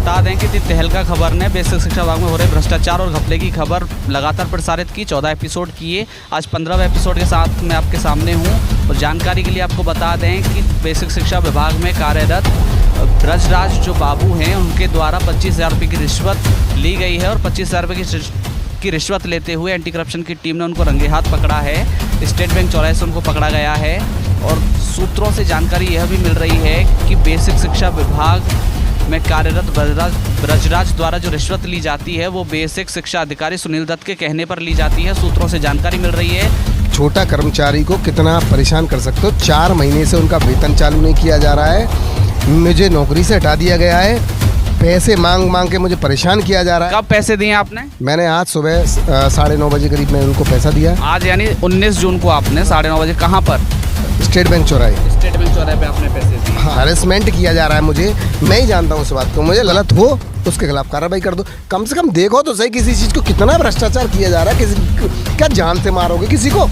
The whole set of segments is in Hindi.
बता दें कि तहलका खबर ने बेसिक शिक्षा विभाग में हो रहे भ्रष्टाचार और घपले की खबर लगातार प्रसारित की। 14 एपिसोड किए, आज 15वें एपिसोड के साथ मैं आपके सामने हूं। और जानकारी के लिए आपको बता दें कि बेसिक शिक्षा विभाग में कार्यरत ब्रजराज जो बाबू हैं उनके द्वारा 25,000 रुपये की रिश्वत ली गई है। और 25,000 रुपये की रिश्वत लेते हुए एंटी करप्शन की टीम ने उनको रंगे हाथ पकड़ा है। स्टेट बैंक चौराहे से उनको पकड़ा गया है। और सूत्रों से जानकारी यह भी मिल रही है कि बेसिक शिक्षा विभाग में कार्यरत ब्रजराज द्वारा जो रिश्वत ली जाती है वो बेसिक शिक्षा अधिकारी सुनील दत्त के कहने पर ली जाती है। सूत्रों से जानकारी मिल रही है। छोटा कर्मचारी को कितना परेशान कर सकते हो। 4 महीने से उनका वेतन चालू नहीं किया जा रहा है। मुझे नौकरी से हटा दिया गया है। पैसे मांग के मुझे परेशान किया जा रहा है। कब पैसे दिए आपने? मैंने आज सुबह 9:30 बजे करीब मैं उनको पैसा दिया। आज यानी 19 जून को आपने 9:30 बजे कहाँ पर? स्टेट बैंक चौराहे। स्टेट बैंक चौराहे पे आपने पैसे दिए। हाँ, हरेसमेंट किया जा रहा है मुझे। मैं ही जानता हूँ उस बात को। मुझे गलत हो उसके खिलाफ कार्रवाई कर दो। कम से कम देखो तो सही किसी चीज़ को कितना भ्रष्टाचार किया जा रहा है। किसी क्या जान से मारोगे किसी को?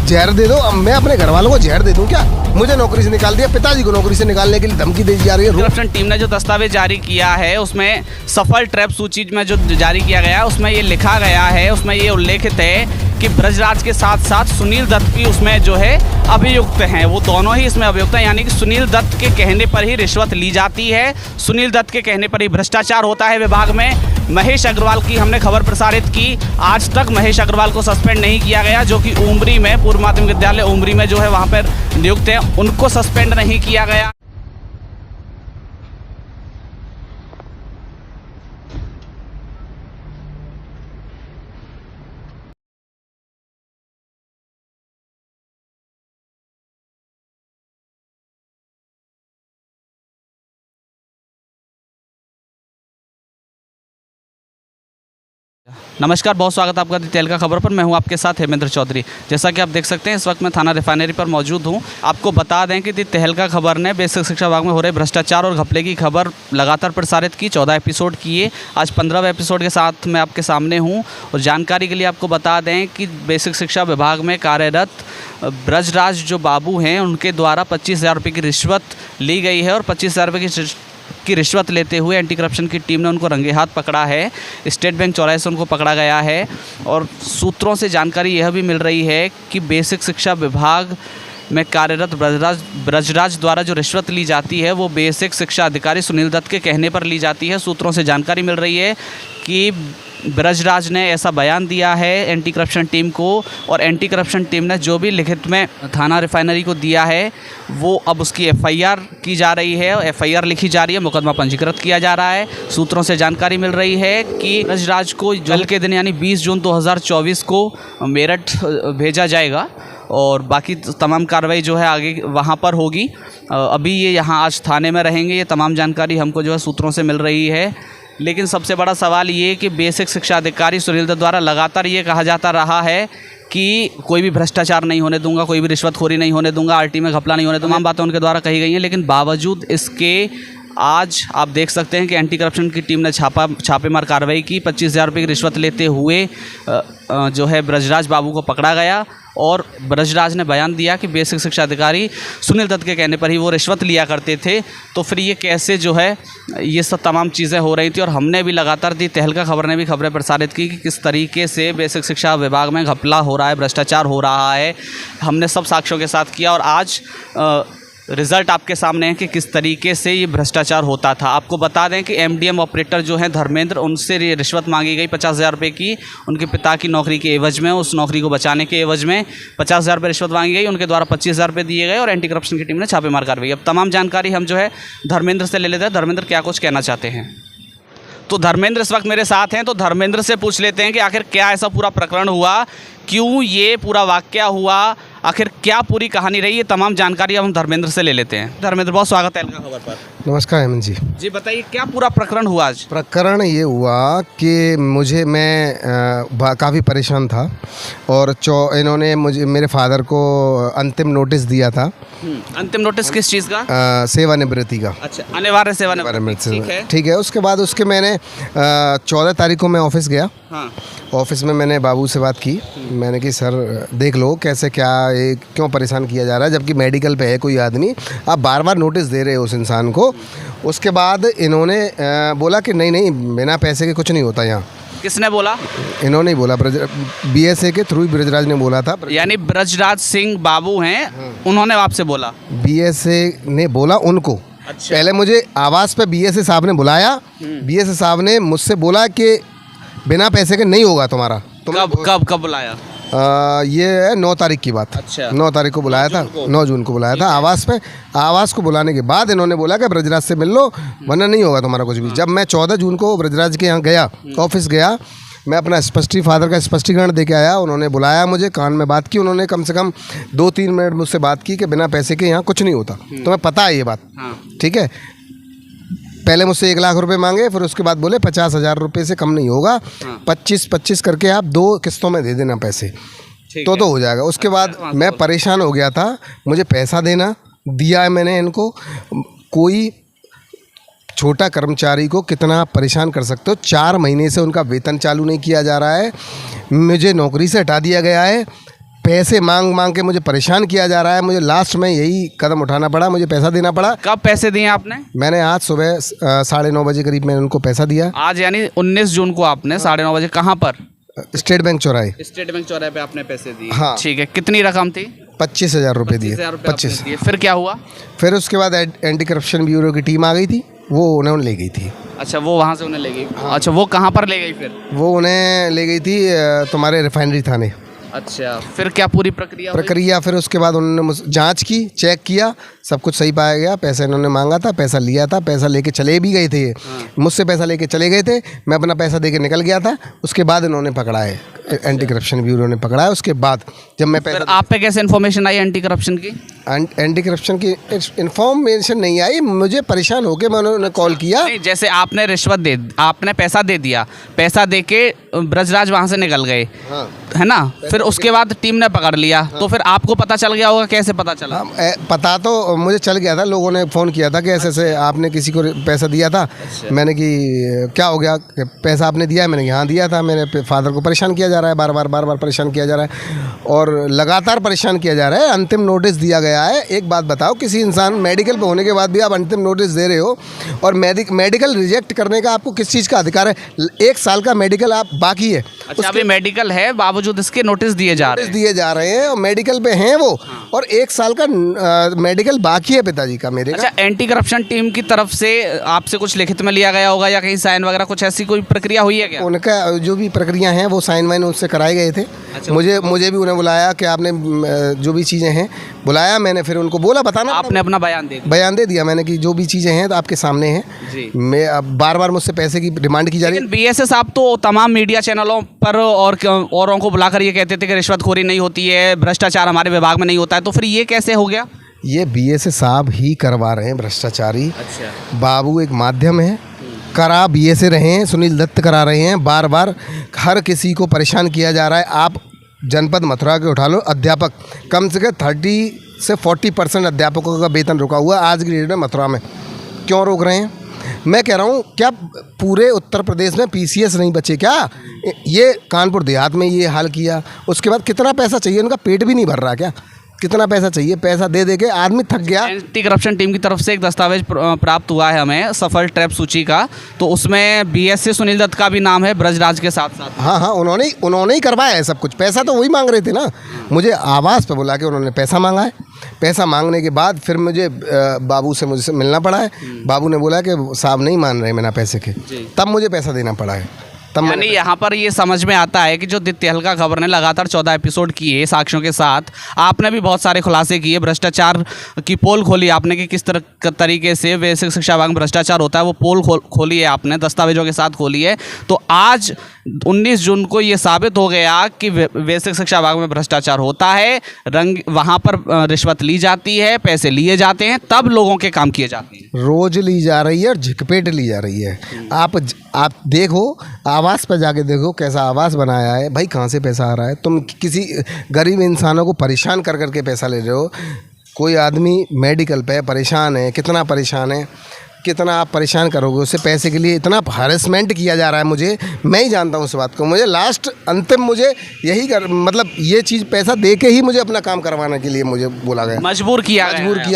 जहर दे दो। अब मैं अपने घर वालों को जहर दे दूं क्या? मुझे नौकरी से निकाल दिया, पिताजी को नौकरी से निकालने के लिए धमकी दी जा रही है। करप्शन टीम ने जो दस्तावेज जारी किया है उसमें सफल ट्रैप सूची में जो जारी किया गया है उसमें ये लिखा गया है, उसमें ये उल्लेखित है कि ब्रजराज के साथ साथ सुनील दत्त भी उसमें जो है अभियुक्त हैं। वो दोनों ही इसमें अभियुक्त हैं, यानी कि सुनील दत्त के कहने पर ही रिश्वत ली जाती है, सुनील दत्त के कहने पर ही भ्रष्टाचार होता है विभाग में। महेश अग्रवाल की हमने खबर प्रसारित की। आज तक महेश अग्रवाल को सस्पेंड नहीं किया गया, जो कि उमरी में पूर्व माध्यमिक विद्यालय उमरी में जो है वहाँ पर नियुक्त है, उनको सस्पेंड नहीं किया गया। नमस्कार, बहुत स्वागत है आपका तहलका खबर पर। मैं हूं आपके साथ हेमेंद्र चौधरी। जैसा कि आप देख सकते हैं इस वक्त मैं थाना रिफाइनरी पर मौजूद हूं। आपको बता दें कि तहलका खबर ने बेसिक शिक्षा विभाग में हो रहे भ्रष्टाचार और घपले की खबर लगातार प्रसारित की। 14 एपिसोड किए, आज 15वें एपिसोड के साथ मैं आपके सामने हूँ। और जानकारी के लिए आपको बता दें कि बेसिक शिक्षा विभाग में कार्यरत ब्रजराज जो बाबू हैं उनके द्वारा 25,000 रुपये की रिश्वत ली गई है। और 25,000 रुपये की रिश्वत लेते हुए एंटी करप्शन की टीम ने उनको रंगे हाथ पकड़ा है। स्टेट बैंक चौराहे से उनको पकड़ा गया है। और सूत्रों से जानकारी यह भी मिल रही है कि बेसिक शिक्षा विभाग में कार्यरत ब्रजराज द्वारा जो रिश्वत ली जाती है वो बेसिक शिक्षा अधिकारी सुनील दत्त के कहने पर ली जाती है। सूत्रों से जानकारी मिल रही है कि ब्रजराज ने ऐसा बयान दिया है एंटी करप्शन टीम को। और एंटी करप्शन टीम ने जो भी लिखित में थाना रिफाइनरी को दिया है वो अब उसकी एफआईआर की जा रही है। एफआईआर लिखी जा रही है, मुकदमा पंजीकृत किया जा रहा है। सूत्रों से जानकारी मिल रही है कि ब्रजराज को कल के दिन यानी 20 जून 2024 को मेरठ भेजा जाएगा। और बाकी तमाम कार्रवाई जो है आगे वहाँ पर होगी। अभी ये यहाँ आज थाने में रहेंगे। ये तमाम जानकारी हमको जो है सूत्रों से मिल रही है। लेकिन सबसे बड़ा सवाल ये कि बेसिक शिक्षा अधिकारी सुनील दत्त द्वारा लगातार ये कहा जाता रहा है कि कोई भी भ्रष्टाचार नहीं होने दूंगा, कोई भी रिश्वतखोरी नहीं होने दूंगा, आरटी में घपला नहीं होने दूंगा। तमाम बातें उनके द्वारा कही गई हैं। लेकिन बावजूद इसके आज आप देख सकते हैं कि एंटी करप्शन की टीम ने छापेमार कार्रवाई की। 25,000 रुपये की रिश्वत लेते हुए जो है ब्रजराज बाबू को पकड़ा गया। और ब्रजराज ने बयान दिया कि बेसिक शिक्षा अधिकारी सुनील दत्त के कहने पर ही वो रिश्वत लिया करते थे। तो फिर ये कैसे जो है ये सब तमाम चीज़ें हो रही थी। और हमने भी लगातार तहलका खबर ने भी खबरें प्रसारित की कि किस तरीके से बेसिक शिक्षा विभाग में घपला हो रहा है, भ्रष्टाचार हो रहा है। हमने सब साक्ष्यों के साथ किया। और आज रिज़ल्ट आपके सामने है कि किस तरीके से ये भ्रष्टाचार होता था। आपको बता दें कि एमडीएम ऑपरेटर जो हैं धर्मेंद्र, उनसे रिश्वत मांगी गई 50,000 रुपये की। उनके पिता की नौकरी के एवज में, उस नौकरी को बचाने के एवज में 50,000 रुपये रिश्वत मांगी गई। उनके द्वारा 25,000 रुपये दिए गए और एंटी करप्शन की टीम ने छापेमार कार्रवाई। अब तमाम जानकारी हम जो है धर्मेंद्र से ले लेते हैं। धर्मेंद्र क्या कुछ कहना चाहते हैं? तो धर्मेंद्र इस वक्त मेरे साथ हैं। तो धर्मेंद्र से पूछ लेते हैं कि आखिर क्या ऐसा पूरा प्रकरण हुआ, क्यों ये पूरा वाकया हुआ, आखिर क्या पूरी कहानी रही, ये तमाम जानकारी अब हम धर्मेंद्र से ले लेते हैं। धर्मेंद्र, बहुत स्वागत है तहलका खबर पर। नमस्कार हेमंत जी। जी बताइए क्या पूरा प्रकरण हुआ आज? प्रकरण ये हुआ कि मैं काफ़ी परेशान था। और इन्होंने मेरे फादर को अंतिम नोटिस दिया था। अंतिम नोटिस किस चीज़ का? सेवानिवृत्ति का। अच्छा, अनिवार्य सेवानिवृत्ति। ठीक है। उसके बाद मैंने 14 तारीख को मैं ऑफिस गया। हाँ। ऑफिस में मैंने बाबू से बात की। मैंने कि सर देख लो कैसे क्या ये क्यों परेशान किया जा रहा है, जबकि मेडिकल पे है कोई आदमी, आप बार बार नोटिस दे रहे हो उस इंसान को। उसके बाद इन्होंने बोला कि नहीं नहीं बिना पैसे के कुछ नहीं होता यहाँ। किसने बोला? इन्होंने ही बोला, BSA के थ्रू ब्रजराज ने बोला था। यानी ब्रजराज सिंह बाबू हैं, उन्होंने आपसे बोला? BSA ने बोला उनको। अच्छा। पहले मुझे आवाज़ पे BSA साहब ने बुलाया, BSA साहब ने मुझसे बोला कि बिना पैसे के नहीं होगा तुम्हारा। कब बुलाया? ये है 9 तारीख की बात। अच्छा। 9 तारीख को बुलाया था, 9 जून को बुलाया था आवाज़ पे। आवाज़ को बुलाने के बाद इन्होंने बोला कि ब्रजराज से मिल लो वरना नहीं होगा तुम्हारा कुछ भी। जब मैं 14 जून को ब्रजराज के यहाँ गया, ऑफिस गया, मैं अपना फादर का स्पष्टीकरण दे के आया। उन्होंने बुलाया मुझे, कान में बात की उन्होंने, कम से कम 2-3 मिनट मुझसे बात की कि बिना पैसे के यहाँ कुछ नहीं होता। तुम्हें पता है ये बात? ठीक है। पहले मुझसे 1 लाख रुपए मांगे, फिर उसके बाद बोले 50,000 रुपये से कम नहीं होगा, 25-25 करके आप 2 किस्तों में दे देना पैसे, तो हो जाएगा। उसके बाद मैं परेशान हो गया था, मुझे पैसा देना दिया है मैंने इनको। कोई छोटा कर्मचारी को कितना आप परेशान कर सकते हो? 4 महीने से उनका वेतन चालू नहीं किया जा रहा है, मुझे नौकरी से हटा दिया गया है, पैसे मांग मांग के मुझे परेशान किया जा रहा है। मुझे लास्ट में यही कदम उठाना पड़ा, मुझे पैसा देना पड़ा। कब पैसे दिए आपने? मैंने आज सुबह 9:30 बजे करीब मैंने उनको पैसा दिया। आज यानी 19 जून को आपने 9:30 बजे कहाँ पर? स्टेट बैंक चौराहे। स्टेट बैंक चौराहे पे आपने पैसे दिए? हाँ। ठीक है। कितनी रकम थी? 25,000 रुपये दिए। 25। फिर क्या हुआ? फिर उसके बाद एंटी करप्शन ब्यूरो की टीम आ गई थी, वो उन्हें ले गई थी। अच्छा, वो वहाँ से उन्हें ले गई? हाँ। अच्छा, वो कहाँ पर ले गई फिर? वो उन्हें ले गई थी तुम्हारे रिफाइनरी थाने। अच्छा, फिर क्या पूरी प्रक्रिया? फिर उसके बाद उन्होंने जांच की, चेक किया, सब कुछ सही पाया गया। पैसा इन्होंने मांगा था, पैसा लिया था, पैसा लेके चले भी गए थे। मुझसे पैसा लेके चले गए थे, मैं अपना पैसा देके निकल गया था। उसके बाद इन्होंने पकड़ा है, एंटी करप्शन ब्यूरो ने पकड़ा है। उसके बाद जब मैं पैसा, आप पे कैसे इन्फॉर्मेशन आई एंटी करप्शन की? एंटी करप्शन की इन्फॉर्मेशन नहीं आई, मुझे परेशान होकर मैं उन्होंने कॉल किया। जैसे आपने आपने पैसा दे दिया, पैसा दे के ब्रजराज वहाँ से निकल गए, है ना? फिर उसके बाद टीम ने पकड़ लिया, तो फिर आपको पता चल गया होगा। कैसे पता चला? पता तो मुझे चल गया था, लोगों ने फ़ोन किया था कि ऐसे ऐसे आपने किसी को पैसा दिया था। मैंने कि क्या हो गया, पैसा आपने दिया है? मैंने कि हाँ दिया था। मेरे फादर को परेशान किया जा रहा है, बार बार परेशान किया जा रहा है और लगातार परेशान किया जा रहा है। अंतिम नोटिस दिया गया है। एक बात बताओ, किसी इंसान मेडिकल पे होने के बाद भी आप अंतिम नोटिस दे रहे हो, और मेडिकल रिजेक्ट करने का आपको किस चीज़ का अधिकार है? 1 साल का मेडिकल आप बाकी है। अच्छा, अभी मेडिकल है, बावजूद इसके नोटिस दिए जा रहे हैं, और मेडिकल पे हैं वो, और 1 साल का मेडिकल बाकी है पिताजी का मेरे। अच्छा, एंटी करप्शन टीम की तरफ से आपसे कुछ लिखित में लिया गया होगा या कहीं साइन वगैरह कुछ ऐसी कोई प्रक्रिया हुई है क्या? उनका जो भी प्रक्रिया है वो साइन वाइन उससे कराए गए थे। अच्छा, मुझे भी उन्हें बुलाया कि आपने जो भी चीज़ें हैं बुलाया, मैंने फिर उनको बोला बताना। आपने अपना बयान दे दिया मैंने कि जो भी चीज़ें हैं तो आपके सामने हैं। मैं अब बार मुझसे पैसे की डिमांड की जा रही है। BSA साहब तो तमाम मीडिया चैनलों पर और औरों को बुलाकर ये कहते थे कि रिश्वतखोरी नहीं होती है, भ्रष्टाचार हमारे विभाग में नहीं होता है, तो फिर ये कैसे हो गया? ये BSA साहब ही करवा रहे हैं भ्रष्टाचारी। अच्छा। बाबू एक माध्यम है, करा BSA रहे हैं, सुनील दत्त करा रहे हैं। बार हर किसी को परेशान किया जा रहा है। आप जनपद मथुरा के उठा लो, अध्यापक कम से कम 30 से 40% अध्यापकों का वेतन रुका हुआ है आज की डेट में मथुरा में। क्यों रोक रहे हैं? मैं कह रहा हूँ, क्या पूरे उत्तर प्रदेश में PCS नहीं बचे क्या? ये कानपुर देहात में ये हाल किया, उसके बाद कितना पैसा चाहिए? उनका पेट भी नहीं भर रहा क्या? कितना पैसा चाहिए? पैसा दे दे के आदमी थक गया। एंटी करप्शन टीम की तरफ से एक दस्तावेज प्राप्त हुआ है हमें, सफल ट्रैप सूची का, तो उसमें BSA सुनील दत्त का भी नाम है ब्रजराज के साथ साथ। हाँ, उन्होंने ही करवाया है सब कुछ। पैसा तो वही मांग रहे थे ना। मुझे आवाज़ पे बुला के उन्होंने पैसा मांगा है। पैसा मांगने के बाद फिर मुझे बाबू से मुझसे मिलना पड़ा है। बाबू ने बोला कि साहब नहीं मान रहे बिना पैसे के, तब मुझे पैसा देना पड़ा है। यानी यहाँ पर ये समझ में आता है कि जो दित्य हल्का खबर ने लगातार 14 एपिसोड किए साक्ष्यों के साथ, आपने भी बहुत सारे खुलासे किए, भ्रष्टाचार की पोल खोली आपने कि किस तरह तरीके से बेसिक शिक्षा विभाग में भ्रष्टाचार होता है, वो पोल खोली है आपने, दस्तावेजों के साथ खोली है। तो आज 19 जून को ये साबित हो गया कि बेसिक शिक्षा विभाग में भ्रष्टाचार होता है, वहाँ पर रिश्वत ली जाती है, पैसे लिए जाते हैं, तब लोगों के काम किए जाते हैं। रोज ली जा रही है और झिकपेट ली जा रही है। आप देखो, आवास पर जाके देखो कैसा आवास बनाया है भाई, कहाँ से पैसा आ रहा है? तुम किसी गरीब इंसानों को परेशान कर के पैसा ले रहे हो। कोई आदमी मेडिकल पे परेशान है, कितना परेशान है, कितना आप परेशान करोगे उससे पैसे के लिए, इतना हरेसमेंट किया जा रहा है मुझे, मैं ही जानता हूँ उस बात को। मुझे लास्ट अंतिम मुझे यही मतलब ये चीज़ पैसा दे के ही मुझे अपना काम करवाने के लिए मुझे बोला गया, मजबूर किया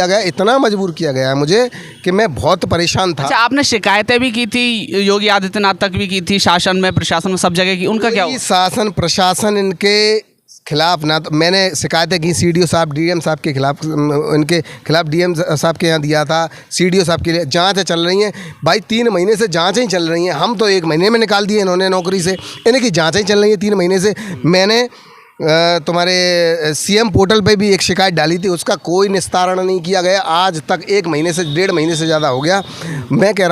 गया, इतना मजबूर किया गया है मुझे कि मैं बहुत परेशान था। अच्छा, आपने शिकायतें भी की थी, योगी आदित्यनाथ तक भी की थी, शासन में प्रशासन में सब जगह की, उनका क्या हुआ? शासन प्रशासन इनके खिलाफ ना, तो मैंने शिकायतें की सीडीओ साहब डीएम साहब के खिलाफ, इनके खिलाफ डीएम साहब के यहाँ दिया था, सीडीओ साहब के लिए जांचें चल रही हैं भाई, 3 महीने से जांचें ही चल रही हैं। हम तो 1 महीने में निकाल दिए इन्होंने नौकरी से, इनकी जांचें ही चल रही हैं 3 महीने से। मैंने तुम्हारे सीएम पोर्टल पे भी एक शिकायत डाली थी, उसका कोई निस्तारण नहीं किया गया आज तक। 1 महीने से 1.5 महीने से ज़्यादा हो गया। मैं कह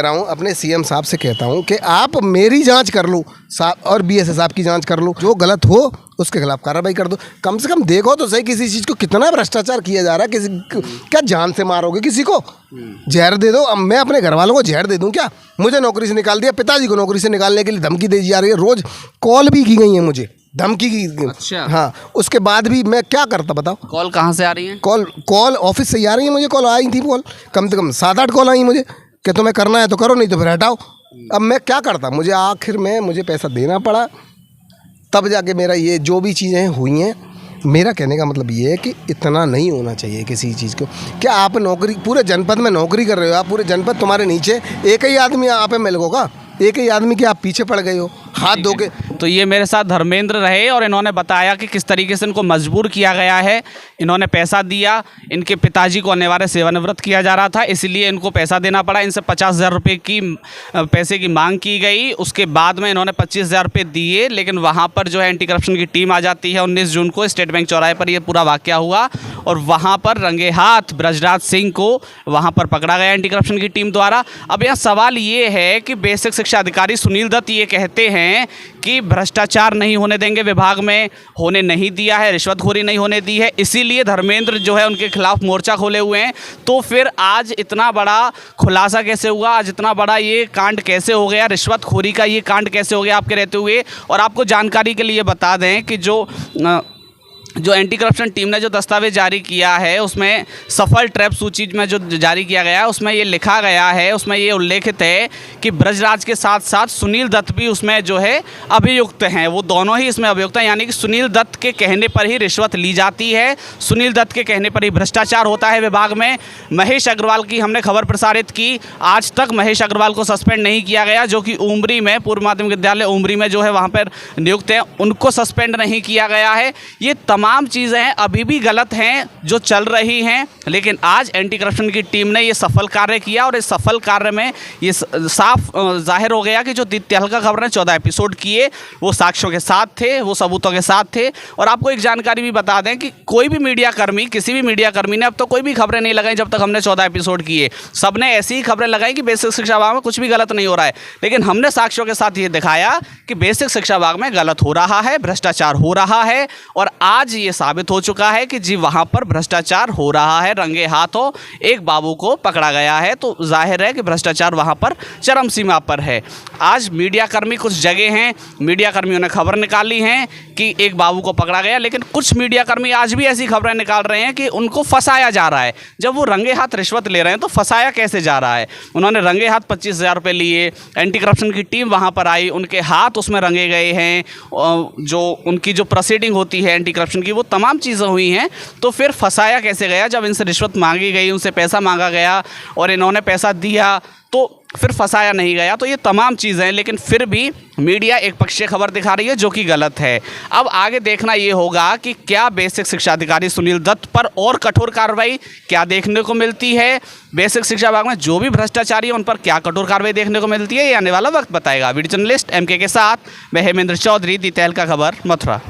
रहा हूँ अपने सीएम साहब से कहता हूँ कि आप मेरी जांच कर लो और बीएसएस साहब की जांच कर लो, जो गलत हो उसके खिलाफ कार्रवाई कर दो। कम से कम देखो तो सही किसी चीज़ को कितना भ्रष्टाचार किया जा रहा है। किसी क्या जान से मारोगे किसी को? जहर दे दो। अब मैं अपने घर वालों को जहर दे दूँ क्या? मुझे नौकरी से निकाल दिया, पिताजी को नौकरी से निकालने के लिए धमकी दी जा रही है, रोज़ कॉल भी की गई है मुझे, धमकी की। अच्छा। हाँ, उसके बाद भी मैं क्या करता बताओ? कॉल कहाँ से आ रही है? कॉल ऑफिस से ही आ रही है मुझे, कॉल आई थी, कॉल कम से कम 7-8 कॉल आई मुझे कि तुम्हें करना है तो करो, नहीं तो फिर हटाओ। अब मैं क्या करता? आखिर में मुझे पैसा देना पड़ा, तब जाके मेरा ये जो भी चीज़ें हुई हैं। मेरा कहने का मतलब ये है कि इतना नहीं होना चाहिए किसी चीज़ को। क्या आप नौकरी, पूरे जनपद में नौकरी कर रहे हो, आप पूरे जनपद, तुम्हारे नीचे एक ही आदमी आप में लगोगा, एक ही आदमी के आप पीछे पड़ गए हो हाथ धो के। तो ये मेरे साथ धर्मेंद्र रहे और इन्होंने बताया कि किस तरीके से इनको मजबूर किया गया है। इन्होंने पैसा दिया, इनके पिताजी को अनिवार्य सेवानिवृत्त किया जा रहा था, इसलिए इनको पैसा देना पड़ा। इनसे 50,000 रुपये की पैसे की मांग की गई। उसके बाद में इन्होंने 25,000 रुपये दिए, लेकिन वहाँ पर जो है एंटी करप्शन की टीम आ जाती है। 19 जून को स्टेट बैंक चौराहे पर ये पूरा वाक़या हुआ और वहाँ पर रंगे हाथ ब्रजराज सिंह को वहाँ पर पकड़ा गया एंटी करप्शन की टीम द्वारा। अब यहाँ सवाल ये है कि बेसिक शिक्षा अधिकारी सुनील दत्त ये कहते हैं कि भ्रष्टाचार नहीं होने देंगे, विभाग में होने नहीं दिया है, रिश्वतखोरी नहीं होने दी है, इसीलिए धर्मेंद्र जो है उनके खिलाफ मोर्चा खोले हुए हैं। तो फिर आज इतना बड़ा खुलासा कैसे हुआ? आज इतना बड़ा ये कांड कैसे हो गया? रिश्वतखोरी का ये कांड कैसे हो गया आपके रहते हुए? और आपको जानकारी के लिए बता दें कि जो एंटी करप्शन टीम ने जो दस्तावेज जारी किया है, उसमें सफल ट्रैप सूची में जो जारी किया गया है, उसमें ये लिखा गया है, उसमें ये उल्लेखित है कि ब्रजराज के साथ साथ सुनील दत्त भी उसमें जो है अभियुक्त हैं। वो दोनों ही इसमें अभियुक्त हैं, यानी कि सुनील दत्त के कहने पर ही रिश्वत ली जाती है, सुनील दत्त के कहने पर ही भ्रष्टाचार होता है विभाग में। महेश अग्रवाल की हमने खबर प्रसारित की, आज तक महेश अग्रवाल को सस्पेंड नहीं किया गया, जो कि उमरी में, पूर्व माध्यमिक विद्यालय उमरी में जो है वहाँ पर नियुक्त हैं, उनको सस्पेंड नहीं किया गया है। ये तमाम चीज़ें अभी भी गलत हैं जो चल रही हैं, लेकिन आज एंटी करप्शन की टीम ने ये सफल कार्य किया और इस सफल कार्य में ये साफ जाहिर हो गया कि जो तहलका खबर ने 14 एपिसोड किए वो साक्ष्यों के साथ थे, वो सबूतों के साथ थे। और आपको एक जानकारी भी बता दें कि कोई भी मीडिया कर्मी, किसी भी मीडिया कर्मी ने अब तो कोई भी खबरें नहीं लगाई जब तक हमने 14 एपिसोड किए। सबने ऐसी ही खबरें लगाई कि बेसिक शिक्षा विभाग में कुछ भी गलत नहीं हो रहा है, लेकिन हमने साक्ष्यों के साथ ये दिखाया कि बेसिक शिक्षा विभाग में गलत हो रहा है, भ्रष्टाचार हो रहा है। और आज ये साबित हो चुका है कि जी वहाँ पर भ्रष्टाचार हो रहा है, रंगे हाथों एक बाबू को पकड़ा गया है। तो जाहिर है कि भ्रष्टाचार वहाँ पर चरम सीमा पर है। आज मीडिया कर्मी, कुछ जगह हैं मीडिया कर्मियों ने खबर निकाली हैं कि एक बाबू को पकड़ा गया, लेकिन कुछ मीडिया कर्मी आज भी ऐसी खबरें निकाल रहे हैं कि उनको फंसाया जा रहा है। जब वो रंगे हाथ रिश्वत ले रहे हैं तो फंसाया कैसे जा रहा है? उन्होंने रंगे हाथ 25,000 रुपये लिए, एंटी करप्शन की टीम वहाँ पर आई, उनके हाथ उसमें रंगे गए हैं, जो उनकी जो प्रोसीडिंग होती है एंटी करप्शन की, वो तमाम चीज़ें हुई हैं। तो फिर फंसाया कैसे गया? जब इनसे रिश्वत मांगी गई, उनसे पैसा मांगा गया और इन्होंने पैसा दिया, तो फिर फंसाया नहीं गया। तो ये तमाम चीज़ें हैं, लेकिन फिर भी मीडिया एक पक्षीय खबर दिखा रही है जो कि गलत है। अब आगे देखना ये होगा कि क्या बेसिक शिक्षा अधिकारी सुनील दत्त पर और कठोर कार्रवाई क्या देखने को मिलती है, बेसिक शिक्षा विभाग में जो भी भ्रष्टाचारी है उन पर क्या कठोर कार्रवाई देखने को मिलती है, ये आने वाला वक्त बताएगा। वीडियो जर्नलिस्ट MK के साथ मैं हेमेंद्र चौधरी, दी तहलका खबर, मथुरा।